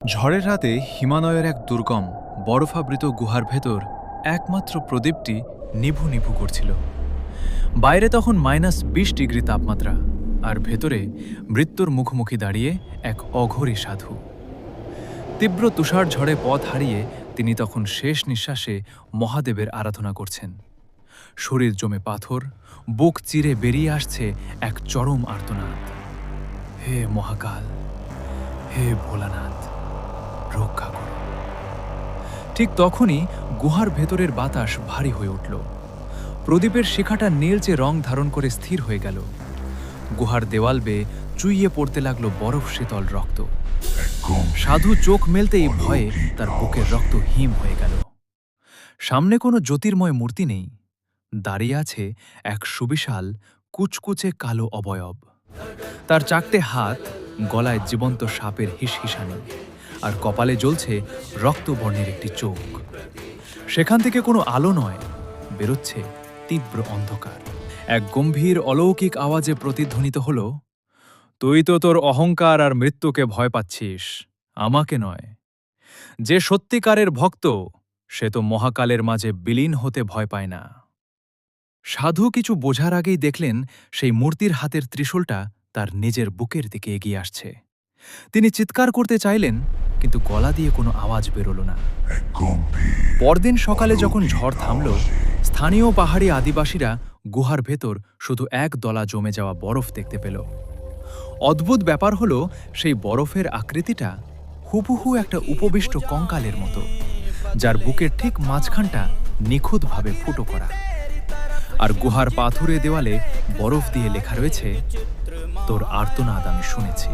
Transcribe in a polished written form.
ঝড়ের রাতে হিমালয়ের এক দুর্গম বরফাবৃত গুহার ভেতর একমাত্র প্রদীপটি নিভু নিভু করছিল। বাইরে তখন -20 ডিগ্রি তাপমাত্রা, আর ভেতরে মৃত্যুর মুখোমুখি দাঁড়িয়ে এক অঘোরী সাধু। তীব্র তুষার ঝড়ে পথ হারিয়ে তিনি তখন শেষ নিঃশ্বাসে মহাদেবের আরাধনা করছেন। শরীর জমে পাথর, বুক চিরে বেরিয়ে আসছে এক চরম আর্তনাদ। হে মহাকাল, হে ভোলানাথ, রক্ষা করো। ঠিক তখনই গুহার ভেতরের বাতাস ভারী হয়ে উঠল। প্রদীপের শিখাটা নীলচে রং ধারণ করে স্থির হয়ে গেল। গুহার দেওয়াল বেয়ে চুইয়ে পড়তে লাগলো বরফ শীতল রক্ত। সাধু চোখ মেলতেই ভয়ে তার বুকের রক্ত হিম হয়ে গেল। সামনে কোনো জ্যোতির্ময় মূর্তি নেই, দাঁড়িয়ে আছে এক সুবিশাল কুচকুচে কালো অবয়ব। তার চারটে হাত, গলায় জীবন্ত সাপের হিসহিসানি, আর কপালে জ্বলছে রক্তবর্ণের একটি চোখ। সেখান থেকে কোনো আলো নয়, বেরোচ্ছে তীব্র অন্ধকার। এক গম্ভীর অলৌকিক আওয়াজে প্রতিধ্বনিত হল, তুই তো তোর অহংকার আর মৃত্যুকে ভয় পাচ্ছিস, আমাকে নয়। যে সত্যিকারের ভক্ত, সে তো মহাকালের মাঝে বিলীন হতে ভয় পায় না। সাধু কিছু বোঝার আগেই দেখলেন সেই মূর্তির হাতের ত্রিশূলটা তার নিজের বুকের দিকে এগিয়ে আসছে। তিনি চিৎকার করতে চাইলেন, কিন্তু গলা দিয়ে কোনো আওয়াজ বেরোল না। পরদিন সকালে যখন ঝড় থামল, স্থানীয় পাহাড়ি আদিবাসীরা গুহার ভেতর শুধু এক দলা জমে যাওয়া বরফ দেখতে পেল। অদ্ভুত ব্যাপার হলো, সেই বরফের আকৃতিটা হুবহু একটা উপবিষ্ট কঙ্কালের মতো, যার বুকের ঠিক মাঝখানটা নিখুঁতভাবে ফুটো করা। আর গুহার পাথুরে দেওয়ালে বরফ দিয়ে লেখা রয়েছে, তোর আর্তনাদ আমি শুনেছি।